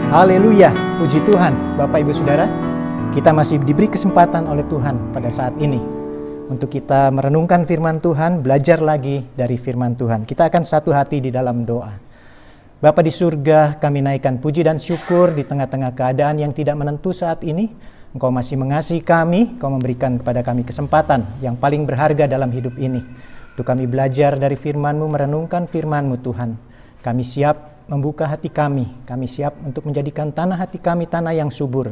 Haleluya, puji Tuhan. Bapak Ibu Saudara, kita masih diberi kesempatan oleh Tuhan pada saat ini untuk kita merenungkan firman Tuhan, belajar lagi dari firman Tuhan. Kita akan satu hati di dalam doa. Bapa di surga, kami naikkan puji dan syukur di tengah-tengah keadaan yang tidak menentu saat ini. Engkau masih mengasihi kami, Engkau memberikan kepada kami kesempatan yang paling berharga dalam hidup ini. Untuk kami belajar dari firman-Mu, merenungkan firman-Mu Tuhan. Kami siap membuka hati kami siap untuk menjadikan tanah hati kami tanah yang subur.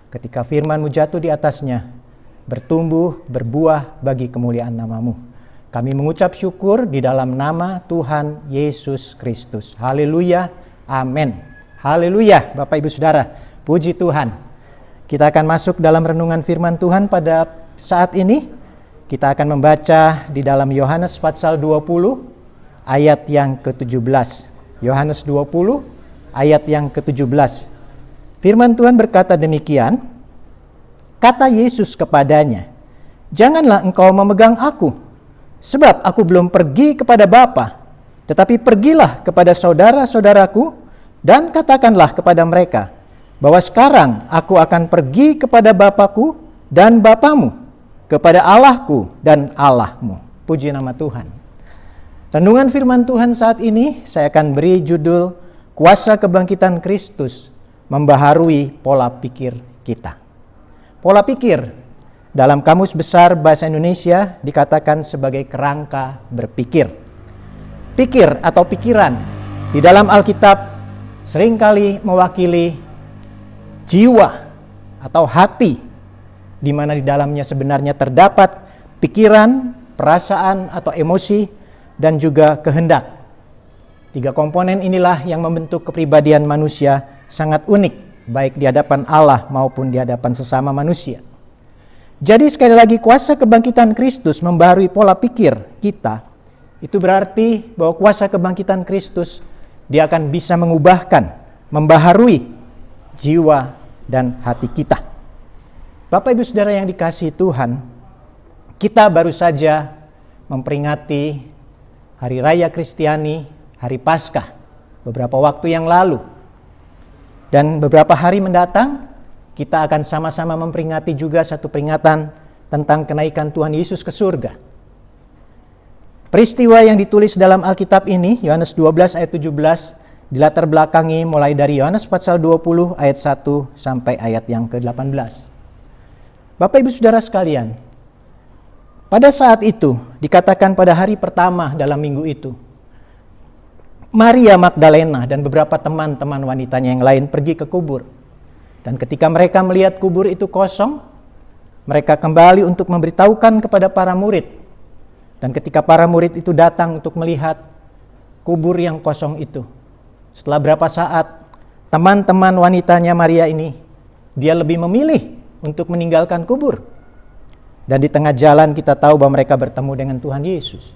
Ketika firman-Mu jatuh di atasnya, bertumbuh, berbuah bagi kemuliaan nama-Mu. Kami mengucap syukur di dalam nama Tuhan Yesus Kristus. Haleluya, amin. Haleluya, Bapak Ibu Saudara, puji Tuhan. Kita akan masuk dalam renungan firman Tuhan pada saat ini. Kita akan membaca di dalam Yohanes pasal 20 ayat yang ke-17. Yohanes 20 ayat yang ke-17. Firman Tuhan berkata demikian, kata Yesus kepadanya, janganlah engkau memegang aku, sebab aku belum pergi kepada Bapa, tetapi pergilah kepada saudara-saudaraku dan katakanlah kepada mereka, bahwa sekarang aku akan pergi kepada Bapakku dan Bapamu, kepada Allahku dan Allahmu. Puji nama Tuhan. Renungan firman Tuhan saat ini saya akan beri judul Kuasa Kebangkitan Kristus Membaharui Pola Pikir Kita. Pola pikir dalam Kamus Besar Bahasa Indonesia dikatakan sebagai kerangka berpikir. Pikir atau pikiran di dalam Alkitab seringkali mewakili jiwa atau hati, di mana di dalamnya sebenarnya terdapat pikiran, perasaan atau emosi, dan juga kehendak. Tiga komponen inilah yang membentuk kepribadian manusia sangat unik, baik di hadapan Allah maupun di hadapan sesama manusia. Jadi sekali lagi, kuasa kebangkitan Kristus membaharui pola pikir kita. Itu berarti bahwa kuasa kebangkitan Kristus, dia akan bisa mengubahkan, membaharui jiwa dan hati kita. Bapak Ibu Saudara yang dikasihi Tuhan, kita baru saja memperingati Hari Raya Kristiani, Hari Paskah, beberapa waktu yang lalu. Dan beberapa hari mendatang, kita akan sama-sama memperingati juga satu peringatan tentang kenaikan Tuhan Yesus ke surga. Peristiwa yang ditulis dalam Alkitab ini, Yohanes 12 ayat 17, dilatar belakangi mulai dari Yohanes pasal 20 ayat 1 sampai ayat yang ke-18. Bapak Ibu Saudara sekalian, pada saat itu, dikatakan pada hari pertama dalam minggu itu, Maria Magdalena dan beberapa teman-teman wanitanya yang lain pergi ke kubur. Dan ketika mereka melihat kubur itu kosong, mereka kembali untuk memberitahukan kepada para murid. Dan ketika para murid itu datang untuk melihat kubur yang kosong itu, setelah berapa saat, teman-teman wanitanya Maria ini, dia lebih memilih untuk meninggalkan kubur. Dan di tengah jalan kita tahu bahwa mereka bertemu dengan Tuhan Yesus.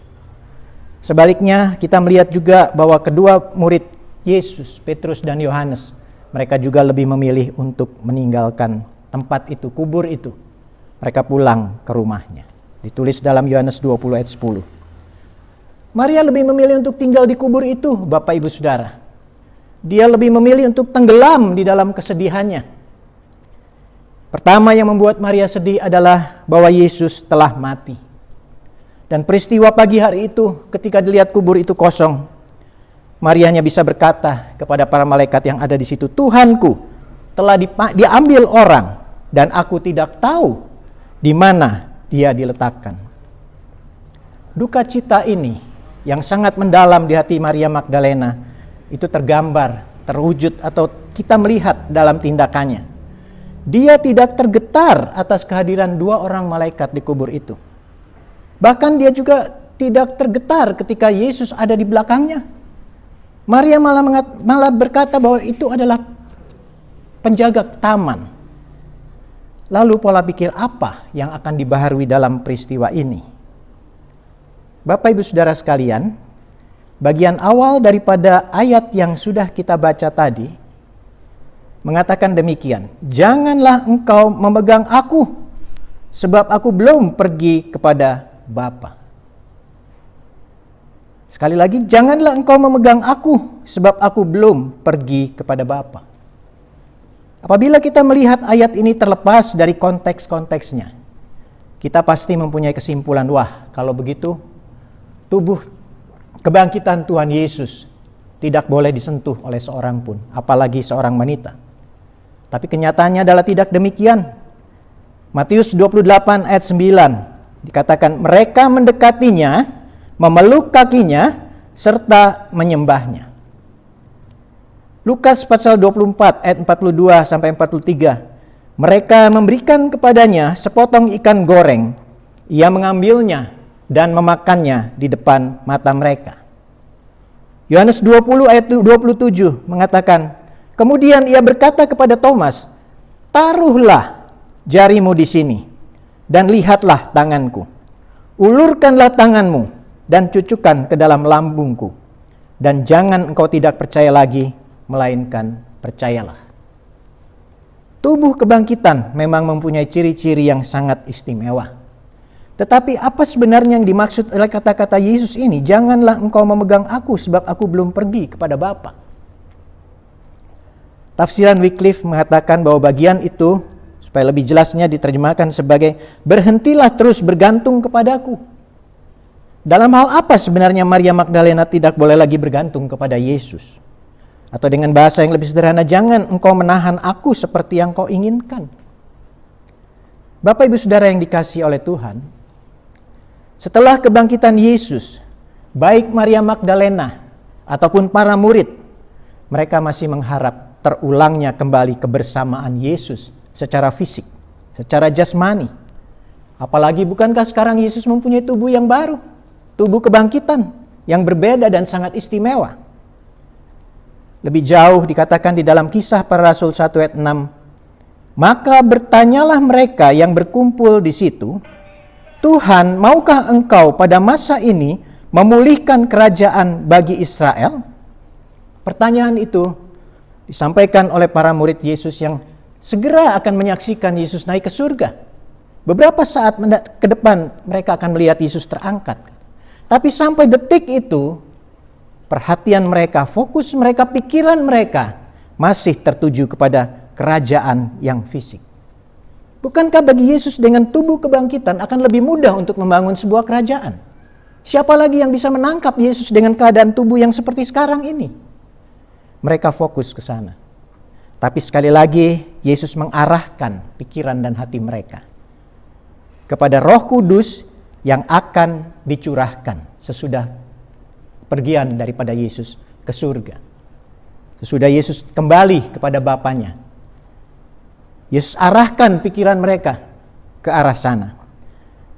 Sebaliknya kita melihat juga bahwa kedua murid Yesus, Petrus dan Yohanes, mereka juga lebih memilih untuk meninggalkan tempat itu, kubur itu. Mereka pulang ke rumahnya. Ditulis dalam Yohanes 20 ayat 10. Maria lebih memilih untuk tinggal di kubur itu, Bapak Ibu Saudara. Dia lebih memilih untuk tenggelam di dalam kesedihannya. Pertama yang membuat Maria sedih adalah bahwa Yesus telah mati. Dan peristiwa pagi hari itu, ketika dilihat kubur itu kosong, Maria hanya bisa berkata kepada para malaikat yang ada di situ, Tuhanku telah diambil orang dan aku tidak tahu di mana dia diletakkan. Duka cita ini yang sangat mendalam di hati Maria Magdalena itu tergambar, terwujud atau kita melihat dalam tindakannya. Dia tidak tergetar atas kehadiran dua orang malaikat di kubur itu. Bahkan dia juga tidak tergetar ketika Yesus ada di belakangnya. Maria malah berkata bahwa itu adalah penjaga taman. Lalu pola pikir apa yang akan dibaharui dalam peristiwa ini? Bapak Ibu Saudara sekalian, bagian awal daripada ayat yang sudah kita baca tadi mengatakan demikian, janganlah engkau memegang aku, sebab aku belum pergi kepada Bapa. Sekali lagi, janganlah engkau memegang aku, sebab aku belum pergi kepada Bapa. Apabila kita melihat ayat ini terlepas dari konteks-konteksnya, kita pasti mempunyai kesimpulan, wah, kalau begitu tubuh kebangkitan Tuhan Yesus tidak boleh disentuh oleh seorang pun, apalagi seorang wanita. Tapi kenyataannya adalah tidak demikian. Matius 28 ayat 9 dikatakan, mereka mendekatinya, memeluk kakinya, serta menyembahnya. Lukas pasal 24 ayat 42 sampai 43. Mereka memberikan kepadanya sepotong ikan goreng. Ia mengambilnya dan memakannya di depan mata mereka. Yohanes 20 ayat 27 mengatakan, kemudian ia berkata kepada Thomas, taruhlah jarimu di sini dan lihatlah tanganku. Ulurkanlah tanganmu dan cucukkan ke dalam lambungku. Dan jangan engkau tidak percaya lagi, melainkan percayalah. Tubuh kebangkitan memang mempunyai ciri-ciri yang sangat istimewa. Tetapi apa sebenarnya yang dimaksud oleh kata-kata Yesus ini? Janganlah engkau memegang aku sebab aku belum pergi kepada Bapa. Tafsiran Wycliffe mengatakan bahwa bagian itu, supaya lebih jelasnya diterjemahkan sebagai, berhentilah terus bergantung kepadaku. Dalam hal apa sebenarnya Maria Magdalena tidak boleh lagi bergantung kepada Yesus? Atau dengan bahasa yang lebih sederhana, jangan engkau menahan aku seperti yang kau inginkan. Bapak Ibu Saudara yang dikasihi oleh Tuhan, setelah kebangkitan Yesus, baik Maria Magdalena ataupun para murid, mereka masih mengharap terulangnya kembali kebersamaan Yesus secara fisik, secara jasmani. Apalagi bukankah sekarang Yesus mempunyai tubuh yang baru, tubuh kebangkitan yang berbeda dan sangat istimewa. Lebih jauh dikatakan di dalam Kisah Para Rasul 1 ayat 6, maka bertanyalah mereka yang berkumpul di situ, Tuhan, maukah engkau pada masa ini memulihkan kerajaan bagi Israel? Pertanyaan itu disampaikan oleh para murid Yesus yang segera akan menyaksikan Yesus naik ke surga. Beberapa saat ke depan mereka akan melihat Yesus terangkat. Tapi sampai detik itu, perhatian mereka, fokus mereka, pikiran mereka masih tertuju kepada kerajaan yang fisik. Bukankah bagi Yesus dengan tubuh kebangkitan akan lebih mudah untuk membangun sebuah kerajaan? Siapa lagi yang bisa menangkap Yesus dengan keadaan tubuh yang seperti sekarang ini? Mereka fokus ke sana. Tapi sekali lagi Yesus mengarahkan pikiran dan hati mereka kepada Roh Kudus yang akan dicurahkan sesudah pergian daripada Yesus ke surga. Sesudah Yesus kembali kepada Bapanya, Yesus arahkan pikiran mereka ke arah sana.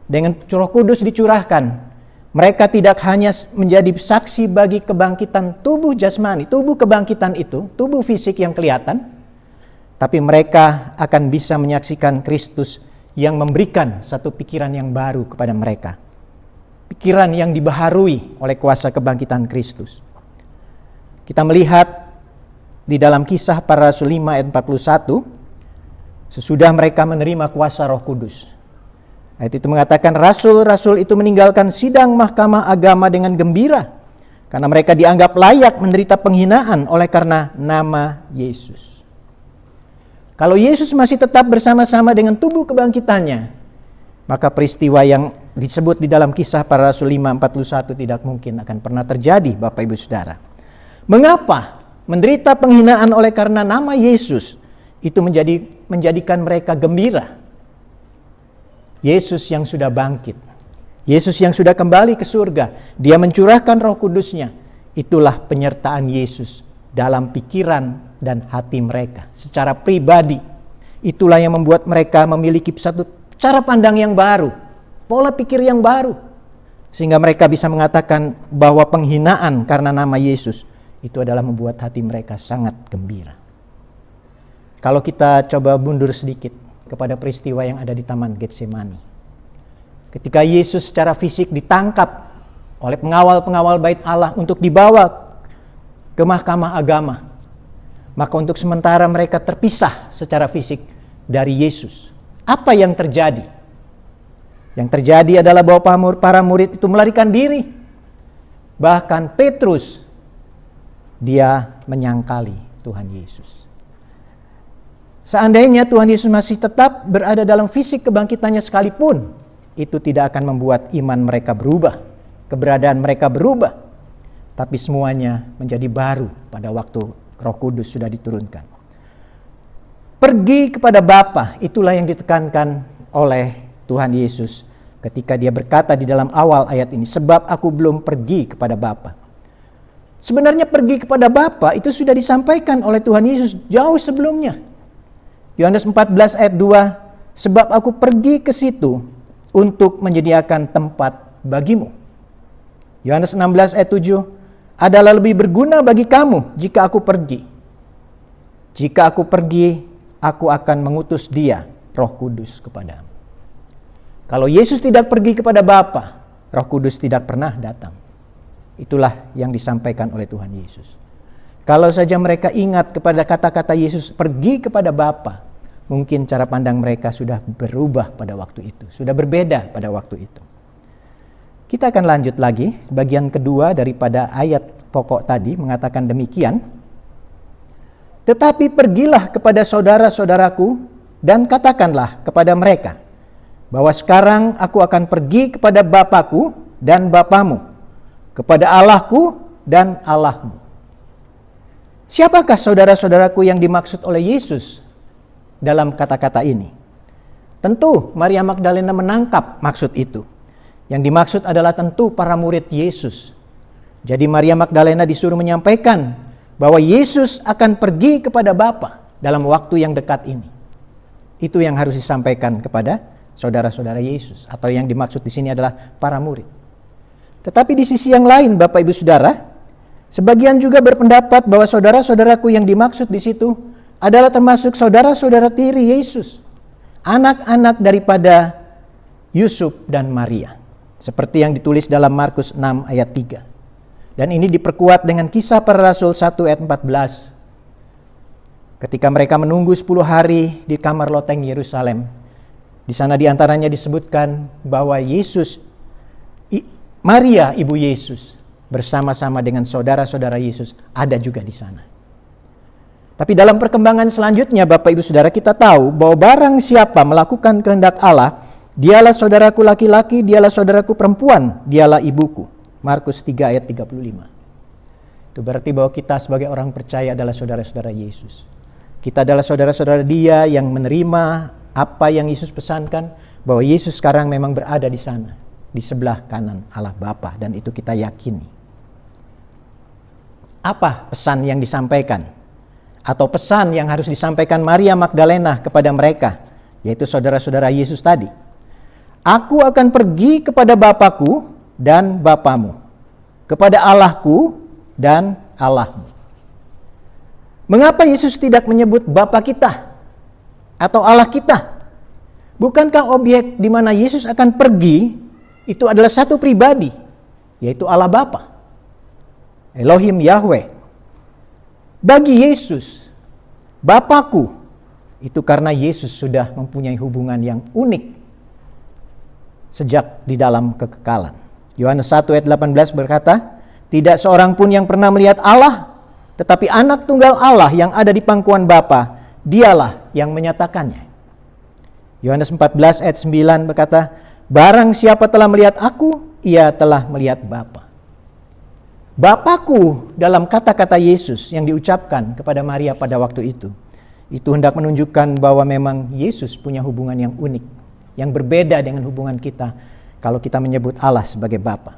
Dengan Roh Kudus dicurahkan, mereka tidak hanya menjadi saksi bagi kebangkitan tubuh jasmani, tubuh kebangkitan itu, tubuh fisik yang kelihatan, tapi mereka akan bisa menyaksikan Kristus yang memberikan satu pikiran yang baru kepada mereka. Pikiran yang dibaharui oleh kuasa kebangkitan Kristus. Kita melihat di dalam Kisah Para Rasul 5 ayat 41, sesudah mereka menerima kuasa Roh Kudus. Ayat itu mengatakan, rasul-rasul itu meninggalkan sidang mahkamah agama dengan gembira, karena mereka dianggap layak menderita penghinaan oleh karena nama Yesus. Kalau Yesus masih tetap bersama-sama dengan tubuh kebangkitannya, maka peristiwa yang disebut di dalam Kisah Para Rasul 5:41 tidak mungkin akan pernah terjadi, Bapak Ibu Saudara. Mengapa menderita penghinaan oleh karena nama Yesus itu menjadikan mereka gembira? Yesus yang sudah bangkit, Yesus yang sudah kembali ke surga, Dia mencurahkan Roh Kudusnya. Itulah penyertaan Yesus dalam pikiran dan hati mereka secara pribadi. Itulah yang membuat mereka memiliki satu cara pandang yang baru, pola pikir yang baru, sehingga mereka bisa mengatakan bahwa penghinaan karena nama Yesus itu adalah membuat hati mereka sangat gembira. Kalau kita coba mundur sedikit kepada peristiwa yang ada di Taman Getsemani, ketika Yesus secara fisik ditangkap oleh pengawal-pengawal bait Allah untuk dibawa ke mahkamah agama, maka untuk sementara mereka terpisah secara fisik dari Yesus. Apa yang terjadi? Yang terjadi adalah bahwa para murid itu melarikan diri. Bahkan Petrus, dia menyangkali Tuhan Yesus. Seandainya Tuhan Yesus masih tetap berada dalam fisik kebangkitannya sekalipun, itu tidak akan membuat iman mereka berubah, keberadaan mereka berubah. Tapi semuanya menjadi baru pada waktu Roh Kudus sudah diturunkan. Pergi kepada Bapa, itulah yang ditekankan oleh Tuhan Yesus ketika dia berkata di dalam awal ayat ini, sebab aku belum pergi kepada Bapa. Sebenarnya pergi kepada Bapa itu sudah disampaikan oleh Tuhan Yesus jauh sebelumnya. Yohanes 14 ayat 2, sebab aku pergi ke situ untuk menyediakan tempat bagimu. Yohanes 16 ayat 7, adalah lebih berguna bagi kamu jika aku pergi. Jika aku pergi, aku akan mengutus Dia, Roh Kudus, kepadamu. Kalau Yesus tidak pergi kepada Bapa, Roh Kudus tidak pernah datang. Itulah yang disampaikan oleh Tuhan Yesus. Kalau saja mereka ingat kepada kata-kata Yesus pergi kepada Bapa, mungkin cara pandang mereka sudah berubah pada waktu itu, sudah berbeda pada waktu itu. Kita akan lanjut lagi, bagian kedua daripada ayat pokok tadi mengatakan demikian. Tetapi pergilah kepada saudara-saudaraku dan katakanlah kepada mereka, bahwa sekarang aku akan pergi kepada Bapakku dan Bapamu, kepada Allahku dan Allahmu. Siapakah saudara-saudaraku yang dimaksud oleh Yesus dalam kata-kata ini? Tentu Maria Magdalena menangkap maksud itu. Yang dimaksud adalah tentu para murid Yesus. Jadi Maria Magdalena disuruh menyampaikan bahwa Yesus akan pergi kepada Bapa dalam waktu yang dekat ini. Itu yang harus disampaikan kepada saudara-saudara Yesus, atau yang dimaksud di sini adalah para murid. Tetapi di sisi yang lain, Bapak Ibu Saudara, sebagian juga berpendapat bahwa saudara-saudaraku yang dimaksud di situ adalah termasuk saudara-saudara tiri Yesus, anak-anak daripada Yusuf dan Maria, seperti yang ditulis dalam Markus 6 ayat 3. Dan ini diperkuat dengan Kisah Para Rasul 1 ayat 14. Ketika mereka menunggu 10 hari di kamar loteng Yerusalem, di sana diantaranya disebutkan bahwa Maria ibu Yesus bersama-sama dengan saudara-saudara Yesus ada juga di sana. Tapi dalam perkembangan selanjutnya, Bapak Ibu Saudara, kita tahu bahwa barang siapa melakukan kehendak Allah, dialah saudaraku laki-laki, dialah saudaraku perempuan, dialah ibuku. Markus 3 ayat 35. Itu berarti bahwa kita sebagai orang percaya adalah saudara-saudara Yesus. Kita adalah saudara-saudara Dia yang menerima apa yang Yesus pesankan, bahwa Yesus sekarang memang berada di sana, di sebelah kanan Allah Bapa, dan itu kita yakini. Apa pesan yang disampaikan? Atau pesan yang harus disampaikan Maria Magdalena kepada mereka, yaitu saudara-saudara Yesus tadi. Aku akan pergi kepada Bapakku dan Bapamu, kepada Allahku dan Allahmu. Mengapa Yesus tidak menyebut Bapa kita atau Allah kita? Bukankah objek di mana Yesus akan pergi itu adalah satu pribadi, yaitu Allah Bapa, Elohim Yahweh. Bagi Yesus, Bapakku, itu karena Yesus sudah mempunyai hubungan yang unik sejak di dalam kekekalan. Yohanes 1 ayat 18 berkata, tidak seorang pun yang pernah melihat Allah, tetapi anak tunggal Allah yang ada di pangkuan Bapa, dialah yang menyatakannya. Yohanes 14 ayat 9 berkata, barang siapa telah melihat aku, ia telah melihat Bapa. Bapakku dalam kata-kata Yesus yang diucapkan kepada Maria pada waktu itu hendak menunjukkan bahwa memang Yesus punya hubungan yang unik, yang berbeda dengan hubungan kita kalau kita menyebut Allah sebagai Bapa.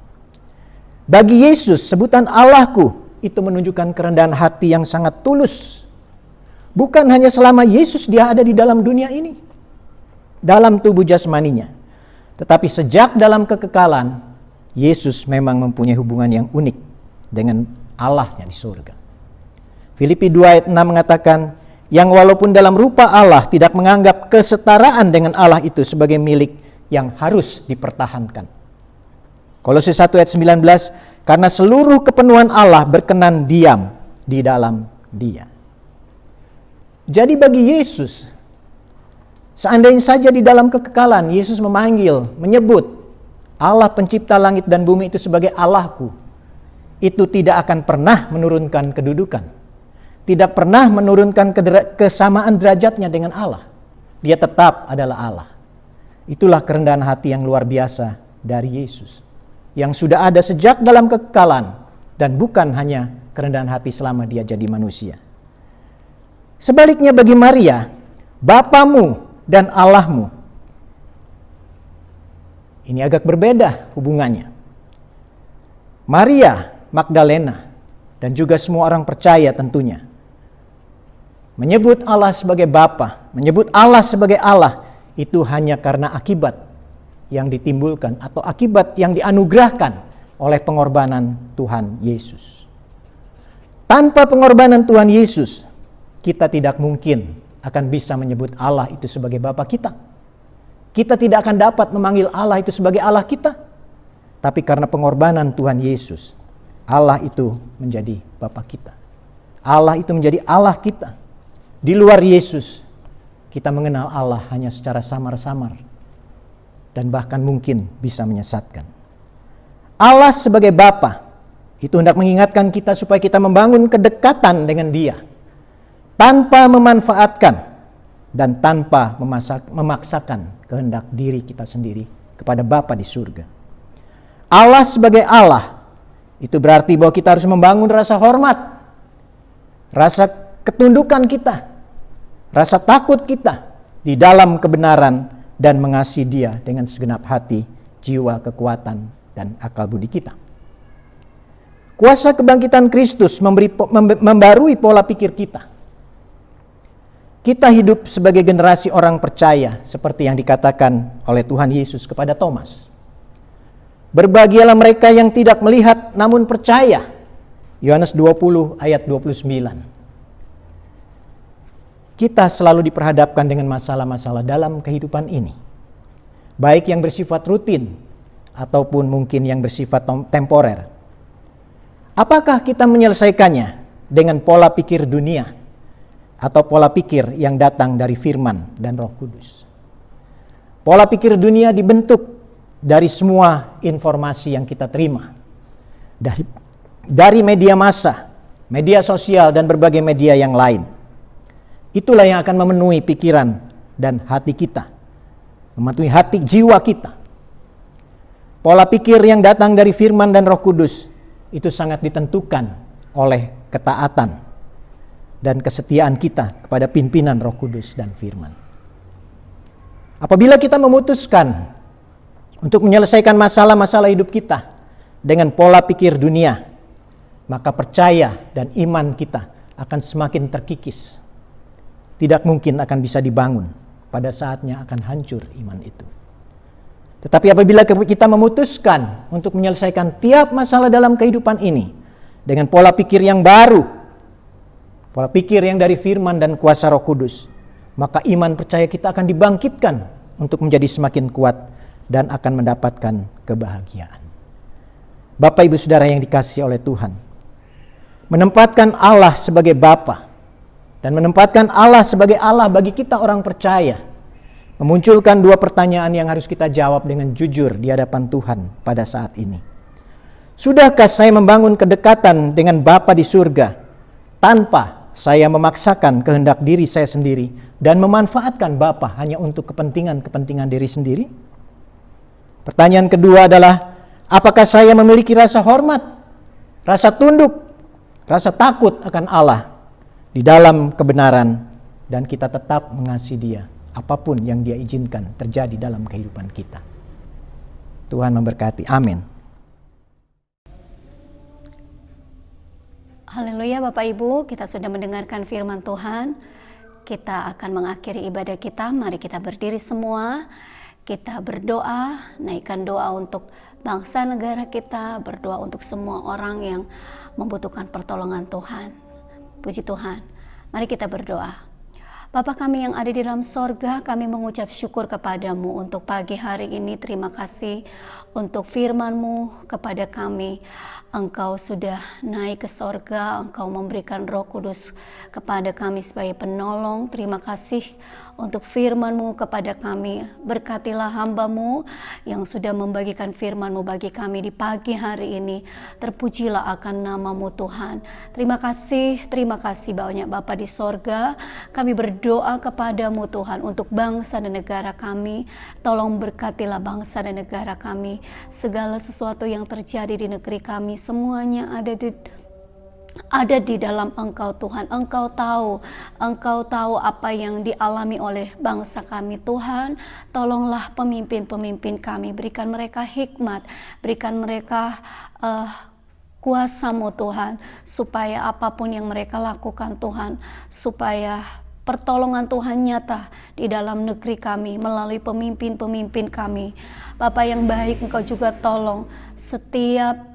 Bagi Yesus, sebutan Allahku itu menunjukkan kerendahan hati yang sangat tulus. Bukan hanya selama Yesus dia ada di dalam dunia ini, dalam tubuh jasmaninya, tetapi sejak dalam kekekalan, Yesus memang mempunyai hubungan yang unik dengan Allahnya di surga. Filipi 2 ayat 6 mengatakan, yang walaupun dalam rupa Allah tidak menganggap kesetaraan dengan Allah itu sebagai milik yang harus dipertahankan. Kolose 1 ayat 19, karena seluruh kepenuhan Allah berkenan diam di dalam Dia. Jadi bagi Yesus, seandainya saja di dalam kekekalan Yesus menyebut Allah pencipta langit dan bumi itu sebagai Allahku, itu tidak akan pernah menurunkan kedudukan. tidak pernah menurunkan kesamaan derajatnya dengan Allah. Dia tetap adalah Allah. Itulah kerendahan hati yang luar biasa dari Yesus, yang sudah ada sejak dalam kekekalan, dan bukan hanya kerendahan hati selama dia jadi manusia. Sebaliknya bagi Maria, Bapamu dan Allahmu, ini agak berbeda hubungannya. Maria Magdalena dan juga semua orang percaya tentunya menyebut Allah sebagai Bapa, menyebut Allah sebagai Allah, itu hanya karena akibat yang ditimbulkan atau akibat yang dianugerahkan oleh pengorbanan Tuhan Yesus. Tanpa pengorbanan Tuhan Yesus, kita tidak mungkin akan bisa menyebut Allah itu sebagai Bapa kita. Kita tidak akan dapat memanggil Allah itu sebagai Allah kita. Tapi karena pengorbanan Tuhan Yesus, Allah itu menjadi Bapa kita. Allah itu menjadi Allah kita. Di luar Yesus, kita mengenal Allah hanya secara samar-samar dan bahkan mungkin bisa menyesatkan. Allah sebagai Bapa itu hendak mengingatkan kita supaya kita membangun kedekatan dengan Dia tanpa memanfaatkan dan tanpa memaksakan kehendak diri kita sendiri kepada Bapa di surga. Allah sebagai Allah itu berarti bahwa kita harus membangun rasa hormat, rasa ketundukan kita, rasa takut kita di dalam kebenaran dan mengasihi Dia dengan segenap hati, jiwa, kekuatan, dan akal budi kita. Kuasa kebangkitan Kristus membarui pola pikir kita. Kita hidup sebagai generasi orang percaya seperti yang dikatakan oleh Tuhan Yesus kepada Thomas. Berbahagialah mereka yang tidak melihat namun percaya. Yohanes 20 ayat 29. Kita selalu diperhadapkan dengan masalah-masalah dalam kehidupan ini. Baik yang bersifat rutin ataupun mungkin yang bersifat temporer. Apakah kita menyelesaikannya dengan pola pikir dunia atau pola pikir yang datang dari firman dan Roh Kudus? Pola pikir dunia dibentuk dari semua informasi yang kita terima. Dari media massa, media sosial, dan berbagai media yang lain. Itulah yang akan memenuhi pikiran dan hati kita. Memenuhi hati jiwa kita. Pola pikir yang datang dari firman dan Roh Kudus itu sangat ditentukan oleh ketaatan dan kesetiaan kita kepada pimpinan Roh Kudus dan firman. Apabila kita memutuskan untuk menyelesaikan masalah-masalah hidup kita dengan pola pikir dunia, maka percaya dan iman kita akan semakin terkikis. Tidak mungkin akan bisa dibangun. Pada saatnya akan hancur iman itu. Tetapi apabila kita memutuskan untuk menyelesaikan tiap masalah dalam kehidupan ini dengan pola pikir yang baru, pola pikir yang dari firman dan kuasa Roh Kudus, maka iman percaya kita akan dibangkitkan untuk menjadi semakin kuat dan akan mendapatkan kebahagiaan. Bapak Ibu Saudara yang dikasihi oleh Tuhan, menempatkan Allah sebagai Bapa dan menempatkan Allah sebagai Allah bagi kita orang percaya memunculkan dua pertanyaan yang harus kita jawab dengan jujur di hadapan Tuhan pada saat ini. Sudahkah saya membangun kedekatan dengan Bapa di surga tanpa saya memaksakan kehendak diri saya sendiri dan memanfaatkan Bapa hanya untuk kepentingan diri sendiri? Pertanyaan kedua adalah, apakah saya memiliki rasa hormat, rasa tunduk, rasa takut akan Allah di dalam kebenaran, dan kita tetap mengasihi Dia apapun yang Dia izinkan terjadi dalam kehidupan kita. Tuhan memberkati. Amin. Haleluya Bapak Ibu, kita sudah mendengarkan firman Tuhan. Kita akan mengakhiri ibadah kita. Mari kita berdiri semua. Kita berdoa, naikkan doa untuk bangsa negara kita, berdoa untuk semua orang yang membutuhkan pertolongan Tuhan. Puji Tuhan. Mari kita berdoa. Bapa kami yang ada di dalam sorga, kami mengucap syukur kepadamu untuk pagi hari ini. Terima kasih untuk firman-Mu kepada kami. Engkau sudah naik ke sorga, Engkau memberikan Roh Kudus kepada kami sebagai penolong. Terima kasih untuk firman-Mu kepada kami. Berkatilah hamba-Mu yang sudah membagikan firman-Mu bagi kami di pagi hari ini. Terpujilah akan nama-Mu Tuhan. Terima kasih banyak Bapa di sorga. Kami berdoa kepadamu Tuhan untuk bangsa dan negara kami. Tolong berkatilah bangsa dan negara kami. Segala sesuatu yang terjadi di negeri kami, semuanya ada di dalam Engkau Tuhan. Engkau tahu apa yang dialami oleh bangsa kami Tuhan. Tolonglah pemimpin-pemimpin kami, berikan mereka hikmat, berikan mereka kuasa-Mu Tuhan, supaya apapun yang mereka lakukan Tuhan, supaya pertolongan Tuhan nyata di dalam negeri kami melalui pemimpin-pemimpin kami. Bapa yang baik, Engkau juga tolong setiap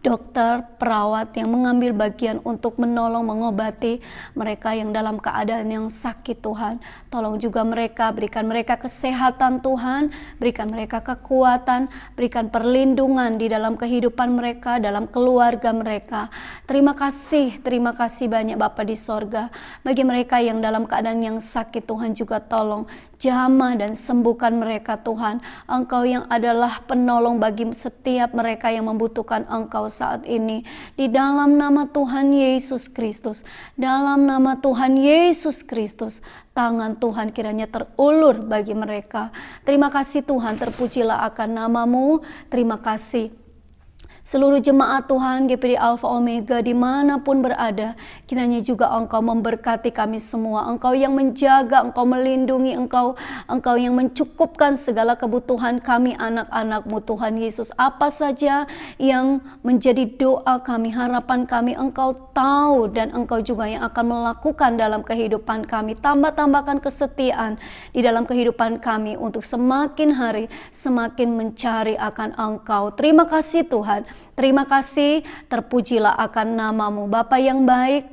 dokter, perawat yang mengambil bagian untuk menolong, mengobati mereka yang dalam keadaan yang sakit Tuhan. Tolong juga mereka, berikan mereka kesehatan Tuhan, berikan mereka kekuatan, berikan perlindungan di dalam kehidupan mereka, dalam keluarga mereka. Terima kasih banyak Bapa di sorga. Bagi mereka yang dalam keadaan yang sakit Tuhan juga tolong jamah dan sembuhkan mereka Tuhan. Engkau yang adalah penolong bagi setiap mereka yang membutuhkan Engkau saat ini. Di dalam nama Tuhan Yesus Kristus, dalam nama Tuhan Yesus Kristus, tangan Tuhan kiranya terulur bagi mereka. Terima kasih Tuhan, terpujilah akan nama-Mu. Terima kasih seluruh jemaat Tuhan GPD Alpha Omega dimanapun berada, kiranya juga Engkau memberkati kami semua. Engkau yang menjaga, Engkau melindungi, Engkau yang mencukupkan segala kebutuhan kami anak-anak-Mu Tuhan Yesus. Apa saja yang menjadi doa kami, harapan kami, Engkau tahu, dan Engkau juga yang akan melakukan dalam kehidupan kami. Tambah-tambahkan kesetiaan di dalam kehidupan kami untuk semakin hari semakin mencari akan Engkau. Terima kasih Tuhan. Terima kasih, terpujilah akan nama-Mu. Bapa yang baik,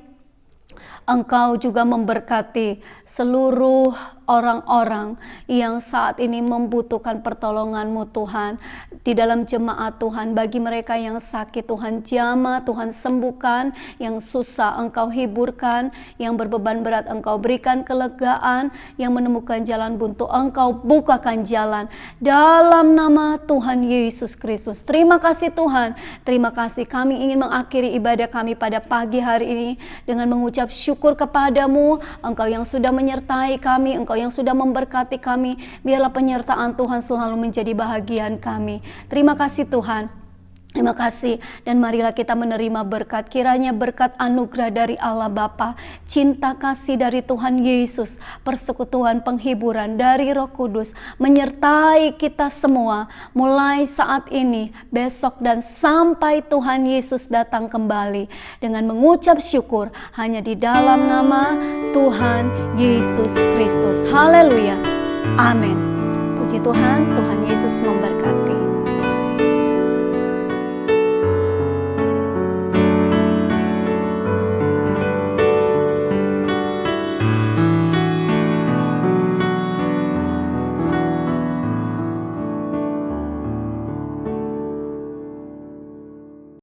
Engkau juga memberkati seluruh orang-orang yang saat ini membutuhkan pertolongan-Mu Tuhan. Di dalam jemaat Tuhan, bagi mereka yang sakit Tuhan jamah, Tuhan sembuhkan, yang susah Engkau hiburkan, yang berbeban berat Engkau berikan kelegaan, yang menemukan jalan buntu Engkau bukakan jalan. Dalam nama Tuhan Yesus Kristus. Terima kasih Tuhan, terima kasih. Kami ingin mengakhiri ibadah kami pada pagi hari ini dengan mengucap syukur kepadamu. Engkau yang sudah menyertai kami, Engkau yang sudah memberkati kami. Biarlah penyertaan Tuhan selalu menjadi bahagian kami. Terima kasih Tuhan. Terima kasih, dan marilah kita menerima berkat. Kiranya berkat anugerah dari Allah Bapa, cinta kasih dari Tuhan Yesus, persekutuan penghiburan dari Roh Kudus menyertai kita semua mulai saat ini, besok, dan sampai Tuhan Yesus datang kembali, dengan mengucap syukur hanya di dalam nama Tuhan Yesus Kristus. Haleluya. Amin. Puji Tuhan, Tuhan Yesus memberkati.